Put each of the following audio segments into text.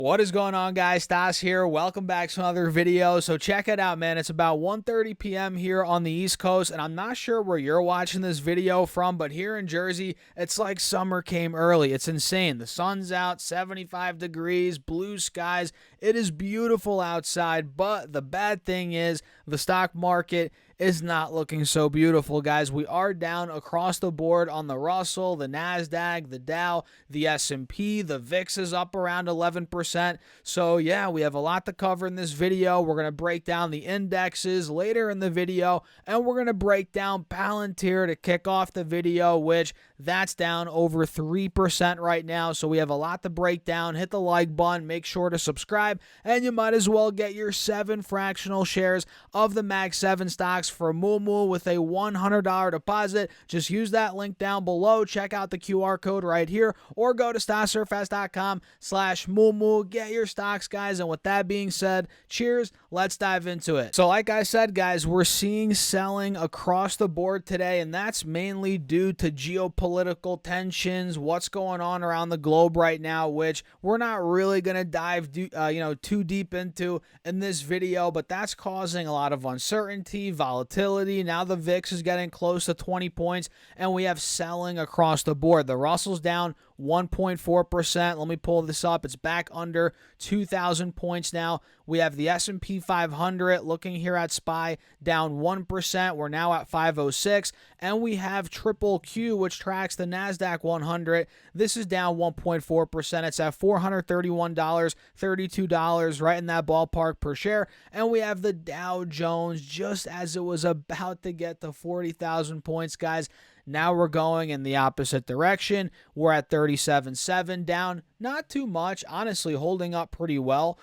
What is going on, guys? Stas here. Welcome back to another video. So check it out, man. It's about 1:30 p.m. here on the East Coast, and I'm not sure where you're watching this video from, but here in Jersey, it's like summer came early. It's insane. The sun's out, 75 degrees, blue skies. It is beautiful outside, but the bad thing is the stock market is not looking so beautiful, guys. We are down across the board on the Russell, the Nasdaq, the Dow, the S&P, the VIX is up around 11%. So yeah, we have a lot to cover in this video. We're going to break down the indexes later in the video, and we're going to break down Palantir to kick off the video, which that's down over 3% right now. So we have a lot to break down. Hit the like button, make sure to subscribe, and you might as well get your 7 fractional shares of the Mag 7 stocks for Moo with a $100 deposit. Just use that link down below. Check out the QR code right here, or go to stassurfast.com/Moo. Get your stocks, guys. And with that being said, cheers. Let's dive into it. So like I said, guys, we're seeing selling across the board today, and that's mainly due to geopolitical tensions, what's going on around the globe right now, which we're not really going to dive too deep into in this video, but that's causing a lot of uncertainty, volatility. Now the VIX is getting close to 20 points, and we have selling across the board. The Russell's down 1.4%. Let me pull this up. It's back under 2,000 points now. We have the S&P 500 looking here at SPY down 1%. We're now at 506. And we have Triple Q, which tracks the NASDAQ 100. This is down 1.4%. It's at $431, $32, right in that ballpark per share. And we have the Dow Jones just as it was about to get to 40,000 points, guys. Now we're going in the opposite direction. We're at 37.7, down not too much, honestly holding up pretty well,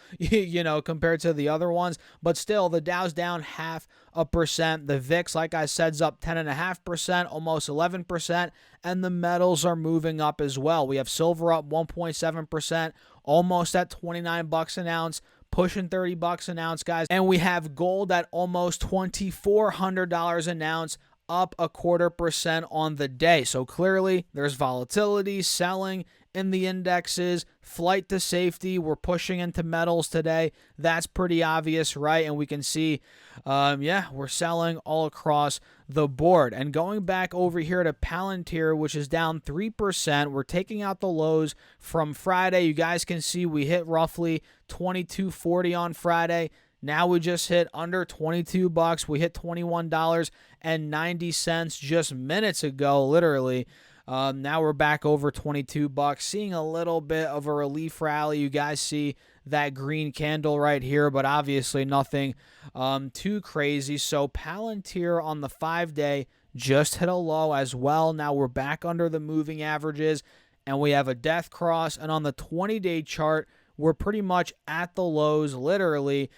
compared to the other ones. But still, the Dow's down 0.5%. The VIX, like I said, is up 10.5%, almost 11%. And the metals are moving up as well. We have silver up 1.7%, almost at $29 an ounce. Pushing $30 an ounce, guys. And we have gold at almost $2,400 an ounce, up 0.25% on the day. So clearly there's volatility, selling in the indexes, flight to safety. We're pushing into metals today. That's pretty obvious, right? And we can see, we're selling all across the board. And going back over here to Palantir, which is down 3%, we're taking out the lows from Friday. You guys can see we hit roughly $22.40 on Friday. Now we just hit under $22. We hit $21.90 just minutes ago, literally. Now we're back over $22, seeing a little bit of a relief rally. You guys see that green candle right here, but obviously nothing too crazy. So Palantir on the 5-day just hit a low as well. Now we're back under the moving averages, and we have a death cross. And on the 20-day chart, we're pretty much at the lows, literally,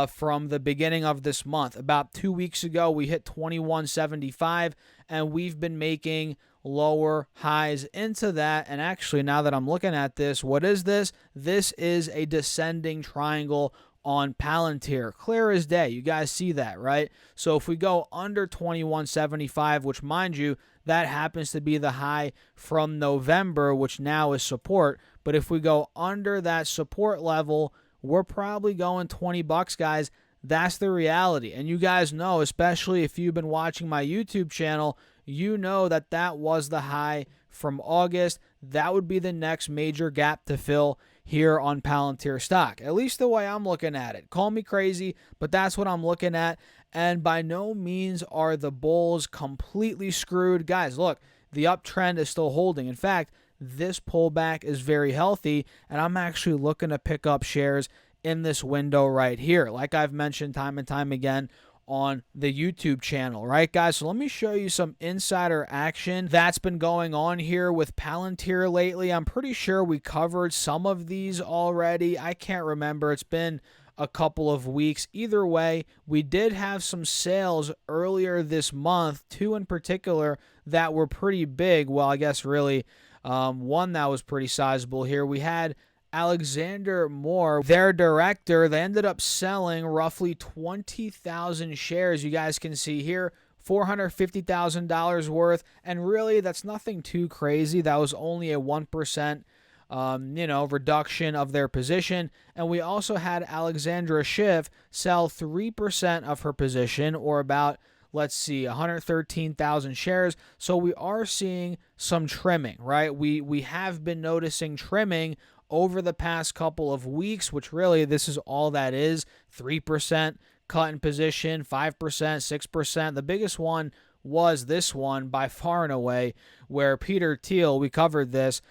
from the beginning of this month. About 2 weeks ago, we hit 21.75, and we've been making lower highs into that. And actually, now that I'm looking at this, what is this? This is a descending triangle on Palantir. Clear as day. You guys see that, right? So if we go under 21.75, which, mind you, that happens to be the high from November, which now is support. But if we go under that support level, we're probably going $20, guys. That's the reality. And you guys know, especially if you've been watching my YouTube channel, you know that that was the high from August. That would be the next major gap to fill here on Palantir stock. At least the way I'm looking at it. Call me crazy, but that's what I'm looking at. And by no means are the bulls completely screwed. Guys, look, the uptrend is still holding. In fact, this pullback is very healthy, and I'm actually looking to pick up shares in this window right here, like I've mentioned time and time again on the YouTube channel, right, guys? So let me show you some insider action that's been going on here with Palantir lately. I'm pretty sure we covered some of these already. I can't remember. It's been a couple of weeks. Either way, we did have some sales earlier this month, 2 in particular that were pretty big. Well, I guess really one that was pretty sizable here. We had Alexander Moore, their director. They ended up selling roughly 20,000 shares. You guys can see here, $450,000 worth. And really, that's nothing too crazy. That was only a 1% reduction of their position. And we also had Alexandra Schiff sell 3% of her position, or about, let's see, 113,000 shares. So we are seeing some trimming, right? We have been noticing trimming over the past couple of weeks, which really this is all that is. 3% cut in position, 5%, 6%. The biggest one was this one by far and away, where Peter Thiel, we covered this,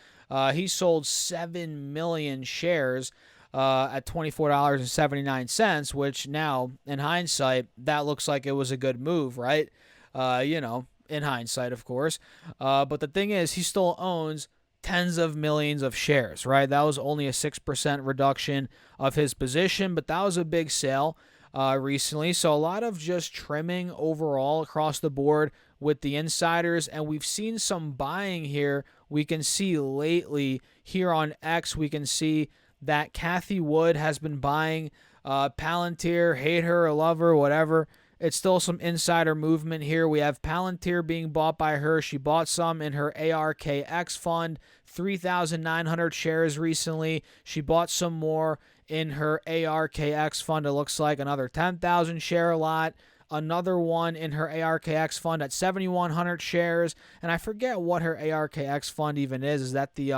he sold 7 million shares at $24.79, which now, in hindsight, that looks like it was a good move, right? In hindsight, of course. But the thing is, he still owns tens of millions of shares, right? That was only a 6% reduction of his position, but that was a big sale recently. So a lot of just trimming overall across the board with the insiders, and we've seen some buying here. We can see lately here on X, we can see that Kathy Wood has been buying Palantir, hate her or love her, whatever. It's still some insider movement here. We have Palantir being bought by her. She bought some in her ARKX fund, 3,900 shares recently. She bought some more in her ARKX fund. It looks like another 10,000 share lot. Another one in her ARKX fund at 7,100 shares. And I forget what her ARKX fund even is. Is that the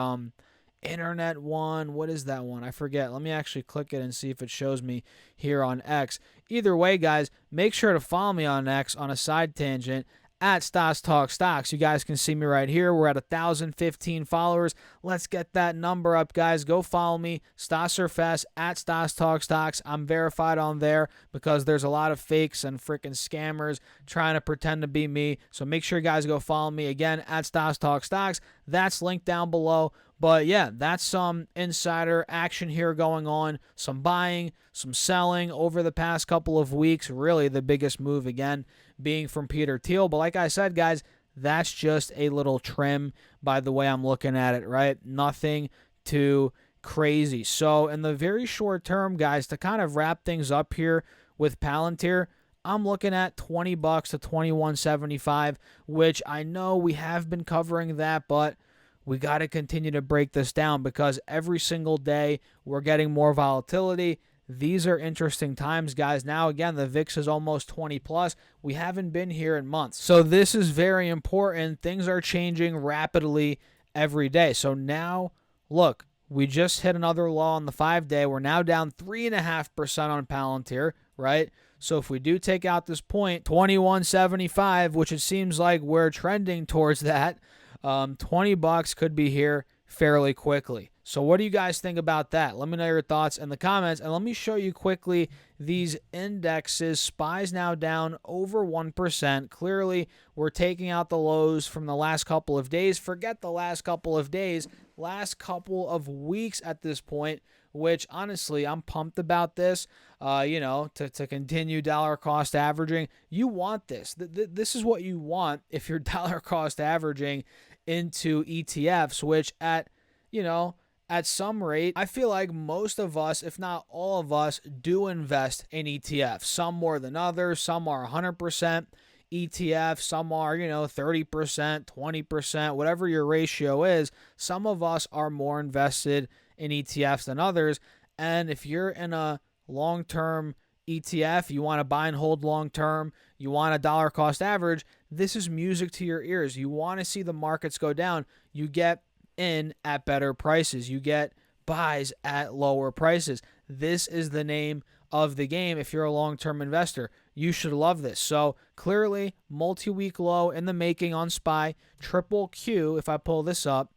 internet one? What is that one? I forget. Let me actually click it and see if it shows me here on X. Either way, guys, make sure to follow me on X on a side tangent at Stas Talk Stocks. You guys can see me right here. We're at 1,015 followers. Let's get that number up, guys. Go follow me, Stasserfest at Stas Talk Stocks. I'm verified on there because there's a lot of fakes and freaking scammers trying to pretend to be me. So make sure you guys go follow me again at Stas Talk Stocks. That's linked down below. But yeah, that's some insider action here going on. Some buying, some selling over the past couple of weeks. Really the biggest move again being from Peter Thiel. But like I said, guys, that's just a little trim by the way I'm looking at it, right? Nothing too crazy. So in the very short term, guys, to kind of wrap things up here with Palantir, I'm looking at $20 to $21.75, which I know we have been covering that, but we got to continue to break this down because every single day we're getting more volatility. These are interesting times, guys. Now, again, the VIX is almost 20 plus. We haven't been here in months. So this is very important. Things are changing rapidly every day. So now, look, we just hit another low on the 5-day. We're now down 3.5% on Palantir, right? So if we do take out this point, 21.75, which it seems like we're trending towards that, $20 could be here fairly quickly. So what do you guys think about that? Let me know your thoughts in the comments, and let me show you quickly these indexes. SPY's now down over 1%. Clearly, we're taking out the lows from the last couple of days. Forget the last couple of days, last couple of weeks at this point, which honestly, I'm pumped about this, to continue dollar cost averaging. You want this. This is what you want if you're dollar cost averaging into ETFs, which at some rate, I feel like most of us, if not all of us, do invest in ETFs. Some more than others. Some are 100% ETF. Some are, 30%, 20%, whatever your ratio is. Some of us are more invested in ETFs than others. And if you're in a long-term ETF, you want to buy and hold long-term, you want a dollar cost average, this is music to your ears. You want to see the markets go down. You get in at better prices. You get buys at lower prices. This is the name of the game if you're a long-term investor. You should love this. So clearly, multi-week low in the making on SPY. Triple Q, if I pull this up,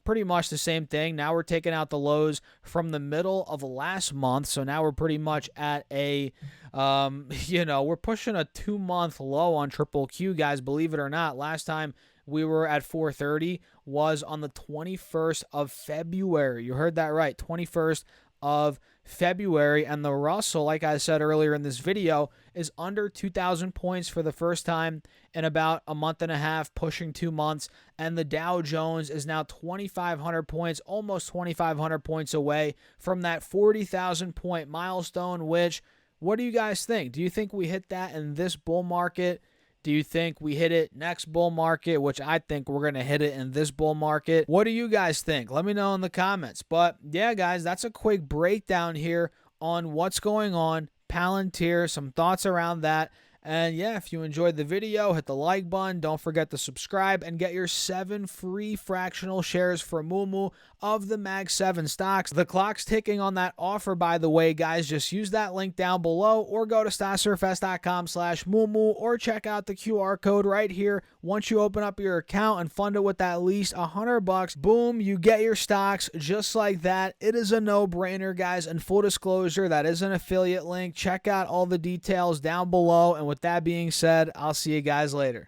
pretty much the same thing. Now we're taking out the lows from the middle of last month. So now we're pretty much at a, we're pushing a 2-month low on Triple Q, guys, believe it or not. Last time we were at 430 was on the 21st of February. You heard that right, 21st of February. And the Russell, like I said earlier in this video, is under 2,000 points for the first time in about a month and a half, pushing 2 months. And the Dow Jones is now 2,500 points, almost 2,500 points away from that 40,000 point milestone, which, what do you guys think? Do you think we hit that in this bull market? Do you think we hit it next bull market, which I think we're going to hit it in this bull market? What do you guys think? Let me know in the comments. But yeah, guys, that's a quick breakdown here on what's going on, Palantir, some thoughts around that. And yeah, if you enjoyed the video, hit the like button. Don't forget to subscribe and get your 7 free fractional shares for Moomoo of the Mag 7 stocks. The clock's ticking on that offer, by the way, guys. Just use that link down below or go to stocksurfs.com/Moomoo or check out the QR code right here. Once you open up your account and fund it with at least $100, boom, you get your stocks just like that. It is a no-brainer, guys. And full disclosure, that is an affiliate link. Check out all the details down below. And with that being said, I'll see you guys later.